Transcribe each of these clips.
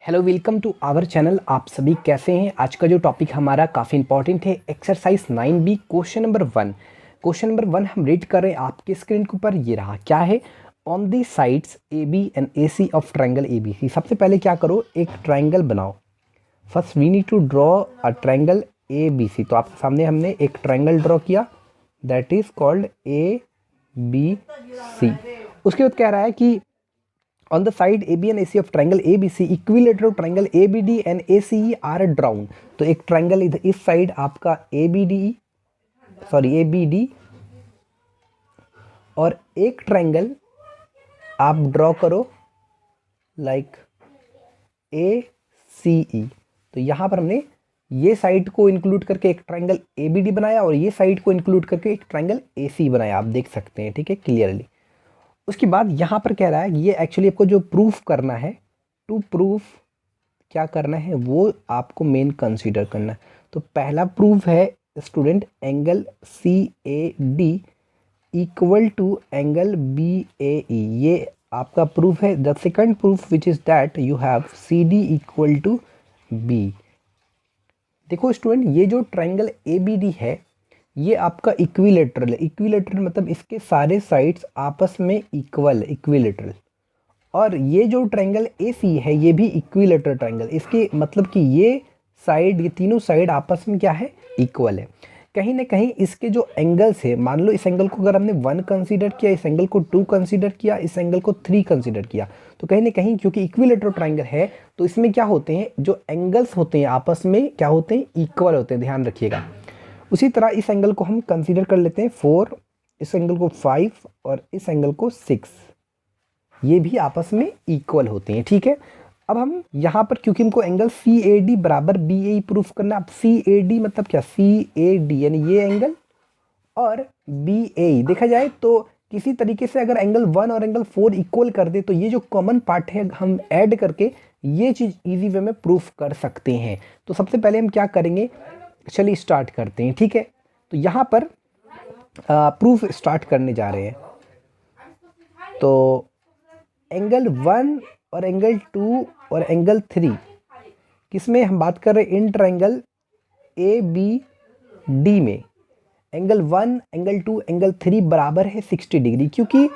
Hello, welcome to our channel. आप सभी कैसे हैं? आज का जो टॉपिक हमारा काफ़ी इंपॉर्टेंट है। Exercise 9B question number 1। Question number 1 हम रीड कर रहे हैं आपके स्क्रीन के ऊपर। ये रहा, क्या है? On the sides A B and A C of triangle A B C. सबसे पहले क्या करो, एक ट्राइंगल बनाओ। First we need to draw a triangle A B C. तो आपके सामने हमने एक ट्राइंगल ड्रॉ किया, that is called A B C. उसके बाद कह रहा है कि on the side AB and AC of triangle ABC, equilateral triangle ABD and ACE are drawn। तो एक ट्राइंगल इधर इस साइड आपका ABD और एक ट्राइंगल आप ड्रॉ करो लाइक ACE। तो यहाँ पर हमने ये साइड को इंक्लूड करके एक ट्राइंगल ABD बनाया और ये साइड को इंक्लूड करके एक ट्राइंगल AC बनाया। आप देख सकते हैं, ठीक है, क्लियरली। उसके बाद यहाँ पर कह रहा है ये एक्चुअली आपको जो प्रूफ करना है, टू प्रूफ क्या करना है वो आपको मेन कंसीडर करना है। तो पहला प्रूफ है student, angle CAD equal to angle BAE। ये आपका प्रूफ है। The second proof which is that you have CD equal to B। देखो स्टूडेंट, ये जो ट्राइंगल ABD है ये आपका इक्विलेटरल है। इक्विलेटरल मतलब इसके सारे साइड्स आपस में इक्वल, इक्विलेटरल। और ये जो ट्रायंगल AC है ये भी इक्विलेटरल ट्रायंगल। इसके मतलब कि ये साइड, ये तीनों साइड आपस में क्या है, इक्वल है। कहीं ना कहीं इसके जो एंगल्स है, मान लो इस एंगल को अगर हमने 1 कंसीडर किया, इस एंगल को 2 कंसीडर किया, इस एंगल को 3 कंसीडर किया, तो कहीं ना कहीं क्योंकि इक्विलेटरल ट्रायंगल है तो इसमें क्या होते हैं, जो एंगल्स होते हैं आपस में क्या होते हैं, इक्वल होते हैं। ध्यान रखिएगा। उसी तरह इस एंगल को हम कंसीडर कर लेते हैं 4, इस एंगल को 5 और इस एंगल को 6। ये भी आपस में इक्वल होते हैं, ठीक है। अब हम यहाँ पर क्योंकि हमको एंगल CAD बराबर BAE प्रूफ करना है। अब CAD मतलब क्या, CAD यानी ये एंगल और BAE देखा जाए तो किसी तरीके से अगर एंगल 1 और एंगल 4 इक्वल कर दे तो ये जो कॉमन पार्ट है हम ऐड करके ये चीज़ इजी वे में प्रूफ कर सकते हैं। तो सबसे पहले हम क्या करेंगे, चलिए स्टार्ट करते हैं, ठीक है। तो यहाँ पर प्रूफ स्टार्ट करने जा रहे हैं। तो एंगल 1 और एंगल 2 और एंगल 3 किसमें हम बात कर रहे हैं, इन ट्रायंगल ABD में एंगल 1, एंगल 2, एंगल 3 बराबर है 60 डिग्री। क्योंकि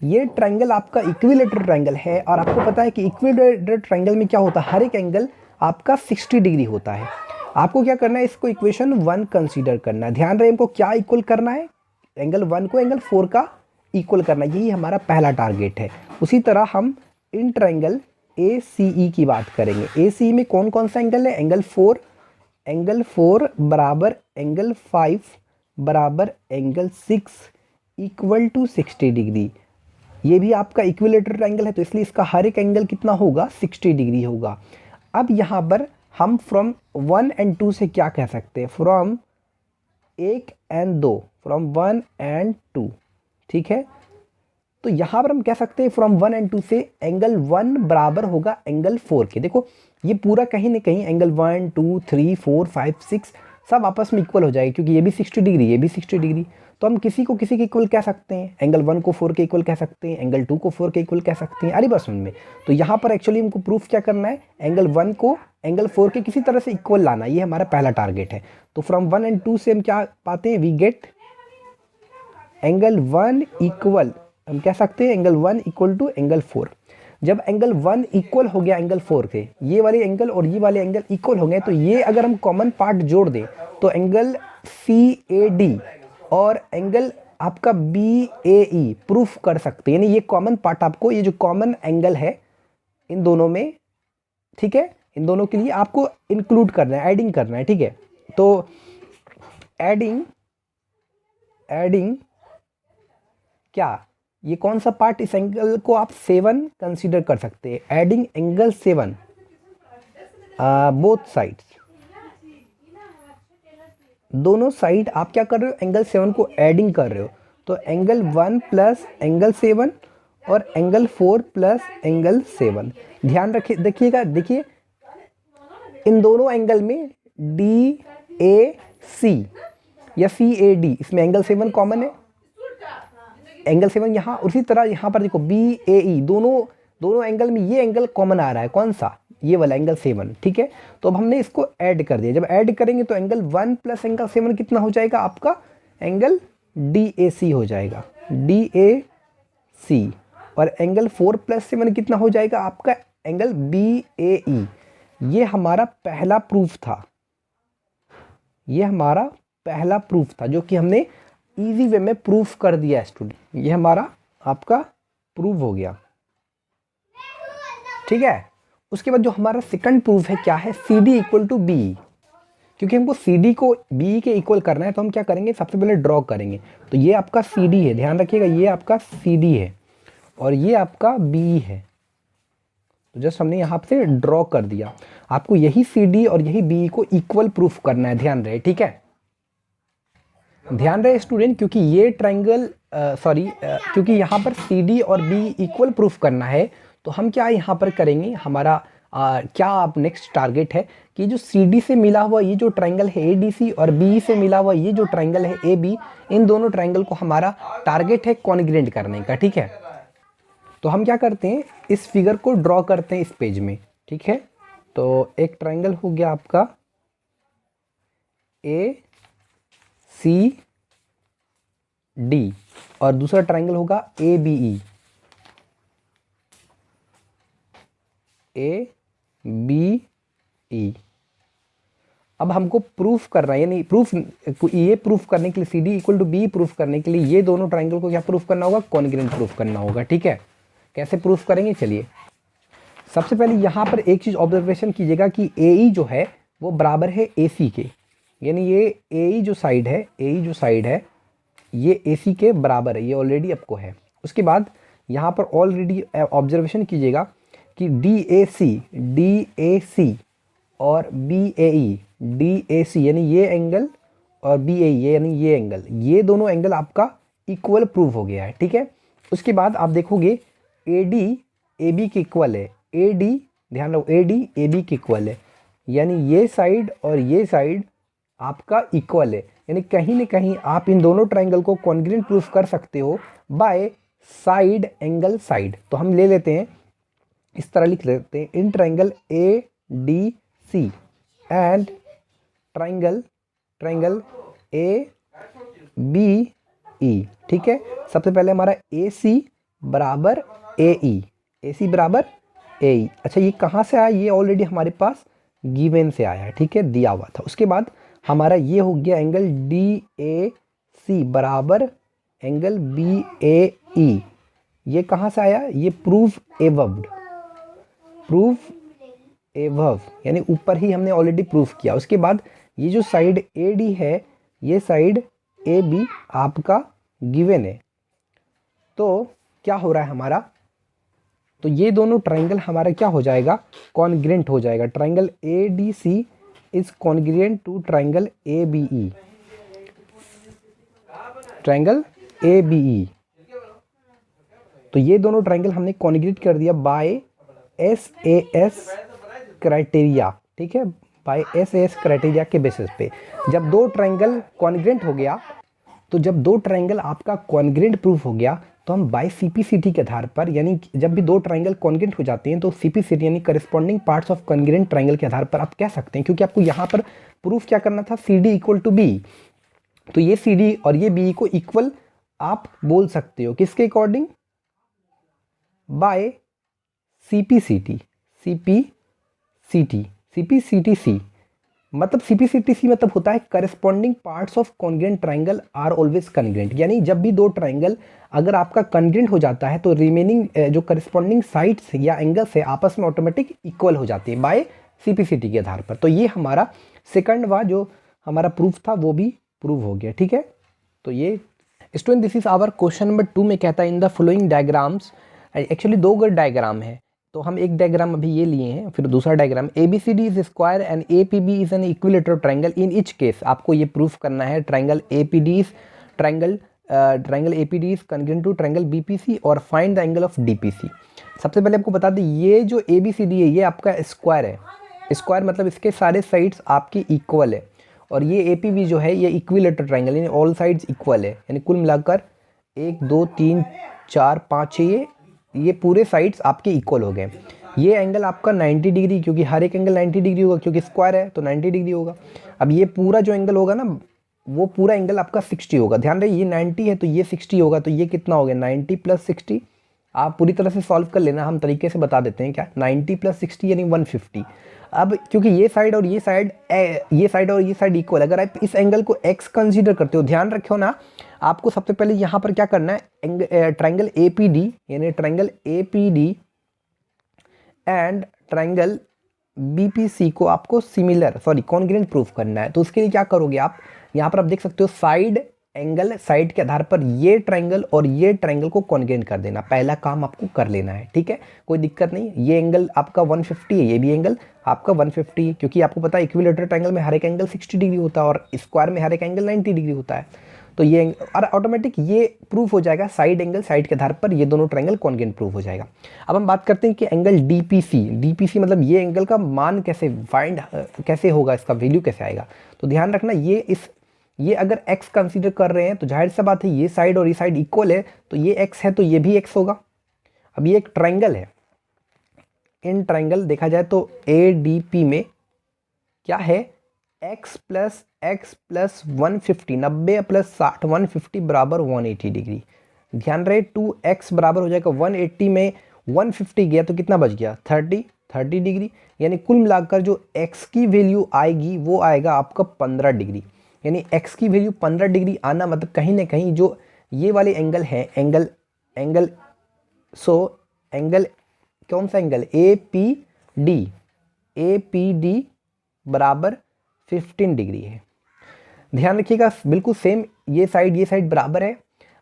ये ट्रायंगल आपका इक्विलेटरल ट्रायंगल है और आपको पता है कि इक्विलेटरल ट्रायंगल में क्या होता है, हर एक एंगल आपका 60 डिग्री होता है। आपको क्या करना है, इसको इक्वेशन 1 कंसीडर करना है। ध्यान रहे हमको क्या इक्वल करना है, एंगल 1 को एंगल 4 का इक्वल करना है। यही हमारा पहला टारगेट है। उसी तरह हम इन ट्रायंगल ACE की बात करेंगे। ACE में कौन कौन सा एंगल है, एंगल 4 बराबर एंगल 5 बराबर एंगल 6 इक्वल टू 60 डिग्री। ये भी आपका इक्विलेटरल ट्रायंगल है तो इसलिए इसका हर एक एंगल कितना होगा, 60 डिग्री होगा। अब यहाँ पर हम फ्रॉम 1 and 2 से क्या कह सकते हैं, फ्रॉम 1 and 2, फ्रॉम 1 and 2, ठीक है। तो यहाँ पर हम कह सकते हैं फ्रॉम 1 and 2 से एंगल 1 बराबर होगा एंगल 4 के। देखो ये पूरा कहीं ना कहीं एंगल 1, 2, 3, 4, 5, 6 सब आपस में इक्वल हो जाएगा क्योंकि ये भी 60 डिग्री, ये भी 60 डिग्री। तो हम किसी को किसी के इक्वल कह सकते हैं, एंगल 1 को 4 के इक्वल कह सकते हैं, एंगल 2 को 4 के इक्वल कह सकते हैं। अरे बस में तो यहाँ पर एक्चुअली हमको प्रूफ क्या करना है, एंगल 1 को एंगल 4 के किसी तरह से इक्वल लाना, ये हमारा पहला टारगेट है। तो फ्रॉम 1 and 2 से हम क्या पाते हैं, वी गेट एंगल 1 इक्वल, हम कह सकते हैं एंगल 1 इक्वल टू एंगल 4। जब एंगल 1 इक्वल हो गया एंगल 4 के, ये वाले एंगल और ये वाले एंगल इक्वल हो गए, तो ये अगर हम कॉमन पार्ट जोड़ दें तो एंगल CAD और एंगल आपका BAE प्रूफ कर सकते हैं। यानी ये कॉमन पार्ट आपको, ये जो कॉमन एंगल है इन दोनों में, ठीक है, इन दोनों के लिए आपको इंक्लूड करना है, एडिंग करना है, ठीक है। तो एडिंग क्या, ये कौन सा पार्ट, इस एंगल को आप 7 कंसीडर कर सकते हैं। एडिंग एंगल 7 बोथ साइड्स, दोनों साइड आप क्या कर रहे हो, एंगल 7 को एडिंग कर रहे हो। तो एंगल 1 प्लस एंगल 7 और एंगल 4 प्लस एंगल 7। ध्यान रखिए, देखिएगा, देखिए इन दोनों एंगल में DAC या CAD, इसमें एंगल 7 कॉमन है, एंगल 7 यहाँ। उसी तरह यहाँ पर देखो BAE, दोनों एंगल में ये एंगल कॉमन आ रहा है, कौन सा, ये वाला एंगल 7, ठीक है। तो अब हमने इसको ऐड कर दिया, जब ऐड करेंगे तो एंगल 1 प्लस एंगल 7 कितना हो जाएगा आपका, एंगल DAC हो जाएगा, DAC। और एंगल 4 प्लस 7 कितना हो जाएगा आपका, एंगल BAE। ये हमारा पहला प्रूफ था, ये हमारा पहला प्रूफ था जो कि हमने इजी वे में प्रूफ कर दिया स्टूडेंट। ये हमारा आपका प्रूफ हो गया, ठीक है। उसके बाद जो हमारा सेकंड प्रूफ है क्या है, CD इक्वल टू BE। क्योंकि हमको CD को BE के इक्वल करना है तो हम क्या करेंगे, सबसे पहले ड्रॉ करेंगे। तो ये आपका CD है, ध्यान रखिएगा, ये आपका CD है और ये आपका BE है। तो जस्ट हमने यहाँ से ड्रॉ कर दिया। आपको यही CD और यही BE को इक्वल प्रूफ करना है, ध्यान रहे, ठीक है। ध्यान रहे स्टूडेंट, क्योंकि ये ट्रायंगल क्योंकि यहाँ पर CD और BE इक्वल प्रूफ करना है तो हम क्या यहाँ पर करेंगे, हमारा क्या आप नेक्स्ट टारगेट है कि जो CD से मिला हुआ ये जो ट्रायंगल है ADC और BE से मिला हुआ ये जो ट्रायंगल है AB, इन दोनों ट्रायंगल को हमारा टारगेट है कॉन्ग्रुएंट करने का, ठीक है। तो हम क्या करते हैं, इस फिगर को ड्रॉ करते हैं इस पेज में, ठीक है। तो एक ट्रायंगल हो गया आपका ACD और दूसरा ट्रायंगल होगा ABE, ABE। अब हमको प्रूफ करना है, यानी ये प्रूफ करने के लिए CD equal to BE proof करने के लिए ये दोनों ट्रायंगल को क्या प्रूफ करना होगा, कॉन्ग्रुएंट प्रूफ करना होगा, ठीक है। कैसे प्रूफ करेंगे, चलिए। सबसे पहले यहाँ पर एक चीज़ ऑब्जर्वेशन कीजिएगा कि AE जो है वो बराबर है AC के, यानी ये AE जो साइड है ये AC के बराबर है, ये ऑलरेडी आपको है। उसके बाद यहाँ पर ऑलरेडी ऑब्जर्वेशन कीजिएगा कि DAC और BAE यानी ये एंगल और BAE यानी ये एंगल, ये दोनों एंगल आपका इक्वल प्रूफ हो गया है, ठीक है। उसके बाद आप देखोगे AD AB के इक्वल है, AD ध्यान रखो AD AB के इक्वल है, यानी ये साइड और ये साइड आपका इक्वल है, यानी कहीं ना कहीं आप इन दोनों ट्रायंगल को कॉन्ग्रुएंट प्रूफ कर सकते हो बाय साइड एंगल साइड। तो हम ले लेते हैं, इस तरह लिख लेते हैं, in triangle ADC and triangle ABE, ठीक है। सबसे पहले हमारा AC बराबर AE। अच्छा, ये कहाँ से आया, ये ऑलरेडी हमारे पास गिवन से आया है, ठीक है, दिया हुआ था। उसके बाद हमारा ये हो गया एंगल DAC बराबर एंगल BAE। ये कहाँ से आया, ये प्रूफ एबव यानी ऊपर ही हमने ऑलरेडी प्रूफ किया। उसके बाद ये जो साइड AD है, ये साइड AB आपका गिवन है। तो क्या हो रहा है हमारा, तो ये दोनों ट्रायंगल हमारा क्या हो जाएगा, कॉन्ग्रुएंट हो जाएगा। Triangle ADC is congruent to triangle ABE, triangle ABE। तो ये दोनों ट्रायंगल हमने कॉन्ग्रुएंट कर दिया बाय SAS क्राइटेरिया, ठीक है, बाय SAS क्राइटेरिया के बेसिस पे। जब दो ट्रायंगल कॉन्ग्रुएंट हो गया, तो जब दो ट्रायंगल आपका कॉन्ग्रुएंट प्रूफ हो गया तो हम बाय CPCT के आधार पर, यानी जब भी दो ट्रायंगल कॉन्ग्रुएंट हो जाते हैं तो CPCT यानी corresponding parts of congruent triangle के आधार पर आप कह सकते हैं, क्योंकि आपको यहाँ पर प्रूफ क्या करना था, CD इक्वल टू BE। तो ये CD और ये BE को इक्वल आप बोल सकते हो, किसके अकॉर्डिंग, बाय CPCT मतलब CPCTC मतलब होता है corresponding parts of congruent triangle are always congruent. यानी जब भी दो ट्रायंगल अगर आपका कॉन्ग्रुएंट हो जाता है तो रिमेनिंग जो करस्पॉन्डिंग साइड्स या एंगल्स है आपस में ऑटोमेटिक इक्वल हो जाती है बाय CPCT के आधार पर। तो ये हमारा सेकंड वा जो हमारा प्रूफ था वो भी प्रूव हो गया, ठीक है। तो ये student this is our question number 2 में कहता है in the following diagrams, actually दो डायग्राम है, तो हम एक डायग्राम अभी ये लिए हैं, फिर दूसरा diagram ABCD is square and APB is an equilateral triangle in each case. आपको ये प्रूफ करना है triangle APD is congruent to triangle BPC और find the angle of DPC। सबसे पहले आपको बता दें ये जो ABCD है ये आपका स्क्वायर है, स्क्वायर मतलब इसके सारे साइड्स आपकी इक्वल है, और ये APB जो है ये इक्विलेटरल ट्रायंगल यानी ऑल साइड्स इक्वल है, यानी कुल मिलाकर 1 2 3 4 5 6 ये पूरे साइड्स आपके इक्वल हो गए। ये एंगल आपका 90 डिग्री, क्योंकि हर एक एंगल 90 डिग्री होगा, क्योंकि स्क्वायर है तो 90 डिग्री होगा। अब ये पूरा जो एंगल होगा ना, वो पूरा एंगल आपका 60 होगा। ध्यान रहे ये 90 है तो ये 60 होगा, तो ये कितना हो गया 90 + 60। आप पूरी तरह से सॉल्व कर लेना, हम तरीके से बता देते हैं क्या, 90 + 60 यानी 150। अब क्योंकि ये साइड और ये साइड और ये साइड इक्वल, अगर आप इस एंगल को x कंसीडर करते हो, ध्यान रखो ना, आपको सबसे पहले यहाँ पर क्या करना है, ट्रायंगल APD यानी triangle APD and triangle BPC को आपको कॉन्ग्रुएंट प्रूफ करना है। तो उसके लिए क्या करोगे आप, यहाँ पर आप देख सकते हो साइड के आधार पर ये ट्रायंगल और ये ट्रायंगल को कॉन्ग्रुएंट कर देना, पहला काम आपको कर लेना है, ठीक है, कोई दिक्कत नहीं। ये एंगल आपका 150 है, ये भी एंगल आपका 150 है, क्योंकि आपको पता है इक्विलेटरल ट्रायंगल में हर एक एंगल 60 डिग्री होता है और स्क्वायर में हर एक एंगल 90 डिग्री होता है। तो ये और ऑटोमेटिक ये प्रूफ हो जाएगा, साइड के आधार पर ये दोनों ट्रायंगल कॉन्ग्रुएंट प्रूफ हो जाएगा। अब हम बात करते हैं कि एंगल DPC मतलब ये एंगल का मान कैसे फाइंड कैसे होगा, इसका वैल्यू कैसे आएगा। तो ध्यान रखना ये अगर x कंसीडर कर रहे हैं तो जाहिर सा बात है ये साइड और ये साइड इक्वल है, तो ये x है तो ये भी x होगा। अब ये एक ट्रायंगल है, इन ट्रायंगल देखा जाए तो ADP में क्या है, x + 150, 90 + 60 150 बराबर 180 डिग्री। ध्यान रहे 2x बराबर हो जाएगा 180 में 150 गया तो कितना बच गया 30 डिग्री, यानी कुल मिलाकर जो x की वैल्यू आएगी वो आएगा आपका 15 डिग्री। यानी x की वैल्यू 15 डिग्री आना मतलब कहीं ना कहीं जो ये वाले एंगल है, एंगल कौन सा एंगल APD बराबर 15 डिग्री है। ध्यान रखिएगा बिल्कुल सेम ये साइड बराबर है।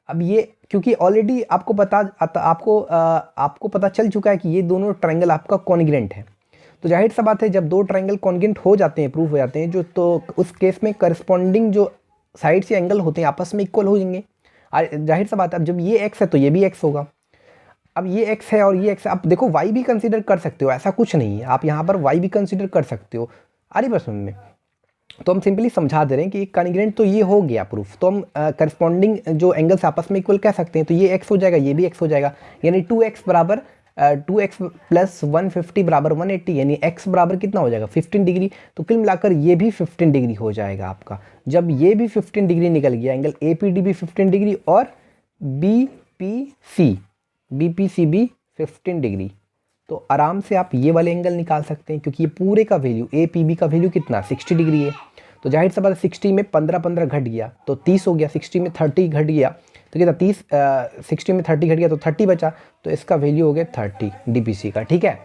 अब ये क्योंकि ऑलरेडी आपको पता चल चुका है कि ये दोनों ट्रायंगल आपका कॉन्ग्रुएंट है, तो जाहिर सा बात है जब दो ट्रायंगल कॉन्ग्रुएंट हो जाते हैं, प्रूफ हो जाते हैं जो, तो उस केस में करस्पॉन्डिंग जो साइड से एंगल होते हैं आपस में इक्वल हो जाएंगे। जाहिर सा बात है अब जब ये x है तो ये भी x होगा। अब ये x है और ये x है, आप देखो y भी कंसीडर कर सकते हो, ऐसा कुछ नहीं है, आप यहाँ पर y भी कंसीडर कर सकते हो। आ रही बात समझ में? तो हम सिंपली समझा दे रहे हैं कि कॉन्ग्रुएंट तो ये हो गया प्रूफ, तो हम करस्पॉन्डिंग जो एंगल्स आपस में इक्वल कह सकते हैं, तो ये x हो जाएगा ये भी x हो जाएगा, यानी 2x + 150 बराबर 180, यानी x बराबर कितना हो जाएगा 15 डिग्री। तो कुल मिलाकर ये भी 15 डिग्री हो जाएगा आपका। जब ये भी 15 डिग्री निकल गया, एंगल APD भी 15 डिग्री और BPC भी 15 डिग्री, तो आराम से आप ये वाले एंगल निकाल सकते हैं, क्योंकि ये पूरे का वैल्यू APB का वैल्यू कितना 60 डिग्री है। तो जाहिर सा बात 60 में 15 घट गया तो 30 हो गया, 60 में 30 घट गया तो कितना 60 में 30 घट गया तो 30 बचा, तो इसका वैल्यू हो गया 30 DPC का, ठीक है।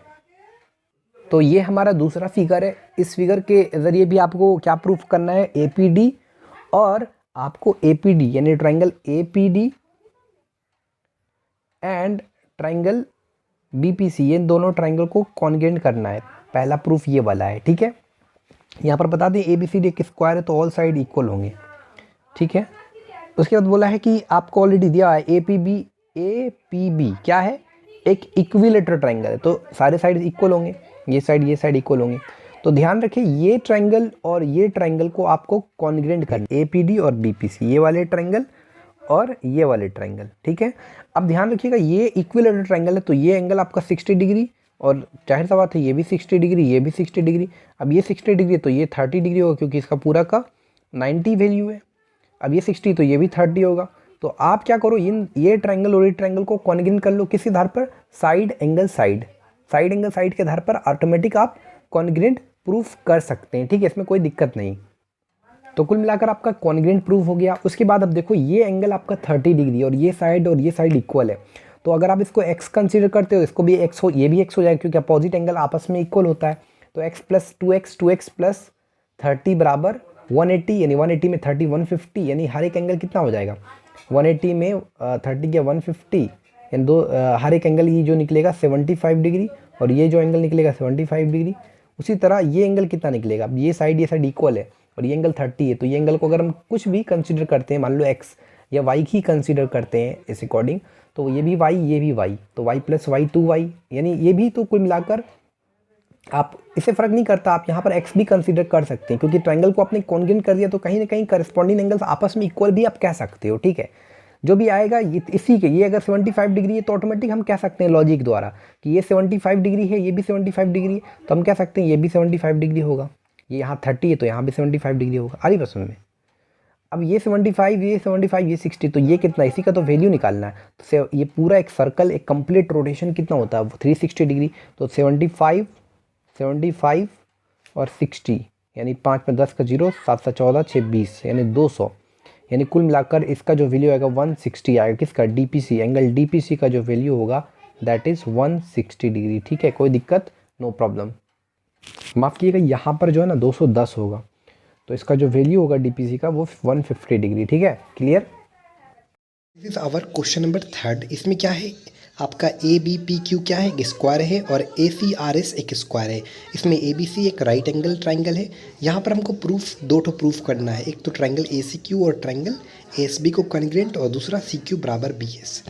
तो ये हमारा दूसरा फिगर है। इस फिगर के ज़रिए भी आपको क्या प्रूफ करना है, APD और आपको APD यानी triangle APD and triangle BPC, ये दोनों ट्रायंगल को कॉन्ग्रुएंट करना है। पहला प्रूफ ये वाला है, ठीक है। यहाँ पर बता दें ABCD एक स्क्वायर है तो ऑल साइड इक्वल होंगे, ठीक है। उसके बाद बोला है कि आपको ऑलरेडी दिया है APB क्या है, एक इक्विलेटरल ट्रायंगल है, तो सारे साइड इक्वल होंगे, ये साइड इक्वल होंगे। तो ध्यान रखिए ये ट्रायंगल और ये ट्रायंगल को आपको कॉन्ग्रुएंट करना है, APD और BPC, ये वाले ट्रायंगल और ये वाले ट्रायंगल, ठीक है। अब ध्यान रखिएगा ये इक्विलेटरल ट्रायंगल है तो ये एंगल आपका 60 डिग्री और जाहिर सा बात है ये भी 60 डिग्री, ये भी 60 डिग्री। अब ये 60 डिग्री तो ये 30 डिग्री होगा, क्योंकि इसका पूरा का 90 वैल्यू है। अब ये 60 तो ये भी 30 होगा। तो आप क्या करो, ये ट्रायंगल और ये ट्रायंगल को कॉन्ग्रुएंट कर लो, किस आधार पर, साइड एंगल साइड के आधार पर ऑटोमेटिक आप कॉन्ग्रुएंट प्रूफ कर सकते हैं, ठीक है, इसमें कोई दिक्कत नहीं। तो कुल मिलाकर आपका कॉन्ग्रुएंट प्रूफ हो गया। उसके बाद अब देखो ये एंगल आपका 30 डिग्री और ये साइड इक्वल है, तो अगर आप इसको x कंसीडर करते हो, इसको भी x हो, ये भी x हो जाएगा, क्योंकि अपोजिट एंगल आपस में इक्वल होता है। तो x + 2x + 30 बराबर 180, यानी 180 में 30 150, यानी हर एक एंगल कितना हो जाएगा 180 में 30 के 150, यानी हर एक एंगल ये जो निकलेगा 75 डिग्री और ये जो एंगल निकलेगा 75 डिग्री। उसी तरह ये एंगल कितना निकलेगा, अब ये साइड इक्वल है और ये एंगल 30 है, तो ये एंगल को अगर हम कुछ भी कंसीडर करते हैं, मान लो x या y ही कंसीडर करते हैं इस अकॉर्डिंग, तो ये भी y ये भी y, तो y + y 2y, यानी ये भी, तो कुल मिलाकर आप इसे फ़र्क नहीं करता, आप यहाँ पर x भी कंसीडर कर सकते हैं, क्योंकि ट्रायंगल को आपने कॉन्ग्रुएंट कर दिया तो कहीं ना कहीं करस्पॉन्डिंग एंगल्स आपस में इक्वल भी आप कह सकते हो, ठीक है। जो भी आएगा ये इसी के, ये अगर 75 डिग्री है तो ऑटोमेटिक हम कह सकते हैं लॉजिक द्वारा कि ये 75 डिग्री है, ये भी 75 डिग्री है, तो हम कह सकते हैं ये भी 75 डिग्री होगा। ये यहाँ 30 है तो यहाँ भी 75 डिग्री होगा। आ रही बस में। अब ये 75, ये 75, ये 60, तो ये कितना, इसी का तो वैल्यू निकालना है। तो ये पूरा एक सर्कल, एक कंप्लीट रोटेशन कितना होता है 360 डिग्री। तो 75, 75 और 60 यानी 5 में 10 का 0, 7 से 14, 6 20 यानी 200, यानी कुल मिलाकर इसका जो वैल्यू आएगा 160 आएगा। किसका, डीपीसी, एंगल डीपीसी का जो वैल्यू होगा दैट इज़ 160 डिग्री। ठीक है, कोई दिक्कत, नो प्रॉब्लम। माफ़ कीजिएगा, यहाँ पर जो है ना 210 होगा, तो इसका जो वैल्यू होगा डीपीसी का वो 150 डिग्री। ठीक है, clear. This is our question number 3। इसमें क्या है, आपका ए बी पी क्यू क्या है, एक स्क्वायर है, और ए सी आर एस एक स्क्वायर है। इसमें ए बी सी एक राइट एंगल ट्राइंगल है। यहाँ पर हमको प्रूफ, दो ठो प्रूफ करना है। एक तो ट्राइंगल ए सी क्यू और ट्राइंगल ए एस बी को कॉन्ग्रुएंट, और दूसरा सी क्यू बराबर बी एस।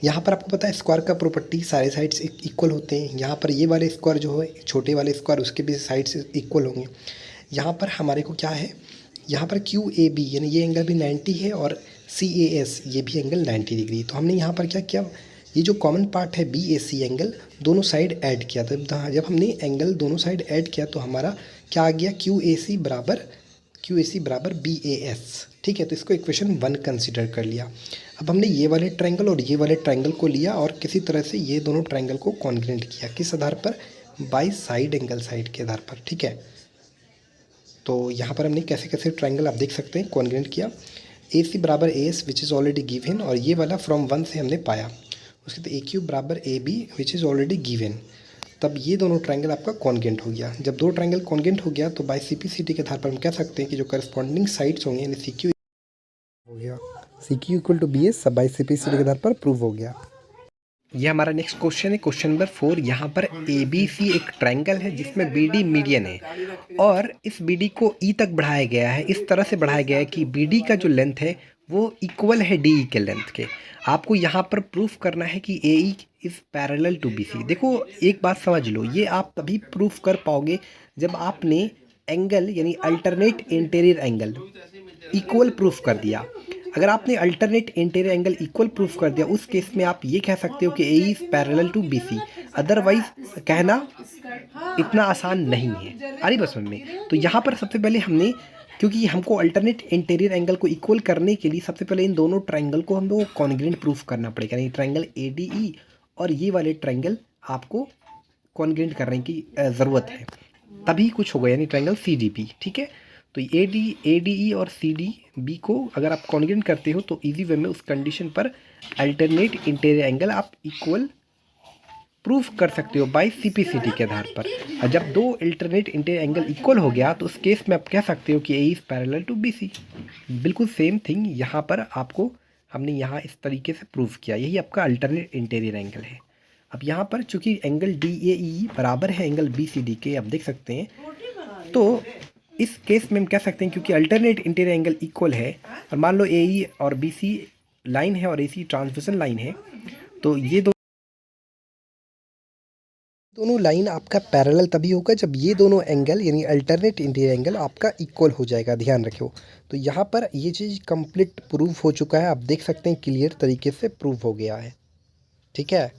यहाँ पर आपको पता है स्क्वायर का प्रॉपर्टी सारे साइड्स इक्वल होते हैं। यहाँ पर ये वाले स्क्वायर जो है, छोटे वाले स्क्वायर, उसके भी साइड्स इक्वल होंगे। यहाँ पर हमारे को क्या है, यहाँ पर क्यू ए बी यानी ये एंगल भी 90 है, और सी ए एस ये भी एंगल 90 डिग्री। तो हमने यहाँ पर क्या किया, ये जो कॉमन पार्ट है बी ए सी एंगल, दोनों साइड ऐड किया। तो जब हमने एंगल दोनों साइड ऐड किया तो हमारा क्या आ गया, क्यू ए सी बराबर बी ए एस। ठीक है, तो इसको इक्वेशन 1 कंसिडर कर लिया। अब हमने ये वाले ट्रायंगल और ये वाले ट्रायंगल को लिया और किसी तरह से ये दोनों ट्रायंगल को कॉन्ग्रुएंट किया। किस आधार पर, बाई साइड एंगल साइड के आधार पर। ठीक है, तो यहाँ पर हमने कैसे कैसे ट्रायंगल आप देख सकते हैं कॉन्ग्रुएंट किया। ए सी बराबर A S which is already given, और ये वाला फ्रॉम 1 से हमने पाया। उसके बाद ए क्यू बराबर A B which is already given. तब ये दोनों ट्रायंगल आपका कॉन्ग्रुएंट हो गया। जब दो ट्रायंगल कॉन्ग्रुएंट हो गया तो बाय सीपीसीटी के आधार पर हम कह सकते हैं कि जो करस्पॉन्डिंग साइड्स होंगे, यानी सी क्यू हो गया, C Q equal to B S, सब बाय सीपीसीटी के आधार पर प्रूव हो गया। ये हमारा नेक्स्ट क्वेश्चन है, क्वेश्चन नंबर 4। यहाँ पर ए बी सी एक ट्रायंगल है जिसमें बी डी मीडियन है, और इस बी डी को ई तक बढ़ाया गया है। इस तरह से बढ़ाया गया है कि बी डी का जो लेंथ है वो इक्वल है डी ई के लेंथ के। आपको यहाँ पर प्रूफ करना है कि A E is parallel to B C. देखो एक बात समझ लो, ये आप तभी प्रूफ कर पाओगे जब आपने एंगल यानी alternate interior angle equal proof कर दिया। अगर आपने alternate interior angle equal proof कर दिया, उस केस में आप ये कह सकते हो कि A is parallel to B C. Otherwise कहना इतना आसान नहीं है। अरे बस में तो यहाँ पर सबसे पहले हमने, क्योंकि हमको अल्टरनेट इंटीरियर एंगल को इक्वल करने के लिए सबसे पहले इन दोनों ट्रायंगल को हमको कॉन्ग्रुएंट प्रूफ करना पड़ेगा। यानी ट्रायंगल ए डी ई और ये वाले ट्रायंगल आपको कॉन्ग्रुएंट करने की ज़रूरत है, तभी कुछ होगा, यानी ट्रायंगल सी डी पी। ठीक है, तो ए डी ई और सी डी बी को अगर आप कॉन्ग्रुएंट करते हो तो इजी वे में उस कंडीशन पर अल्टरनेट इंटीरियर एंगल आप इक्वल प्रूफ कर सकते हो बाय सीपीसीटी के आधार पर। और जब दो अल्टरनेट इंटीरियर एंगल इक्वल हो गया तो उस केस में आप कह सकते हो कि A is parallel to B C. बिल्कुल सेम थिंग यहाँ पर आपको हमने यहाँ इस तरीके से प्रूफ किया, यही आपका अल्टरनेट इंटीरियर एंगल है। अब यहाँ पर चूंकि एंगल डी ए ई बराबर है एंगल बी सी डी के, आप देख सकते हैं, तो इस केस में हम कह सकते हैं क्योंकि अल्टरनेट इंटीरियर एंगल इक्वल है, और मान लो ए ई और बी सी लाइन है और ए सी ट्रांसवर्सल लाइन है, तो ये दोनों लाइन आपका पैरेलल तभी होगा जब ये दोनों एंगल यानी अल्टरनेट इंटीरियर एंगल आपका इक्वल हो जाएगा। ध्यान रखियो। तो यहाँ पर ये चीज़ कंप्लीट प्रूफ हो चुका है, आप देख सकते हैं क्लियर तरीके से प्रूफ हो गया है। ठीक है।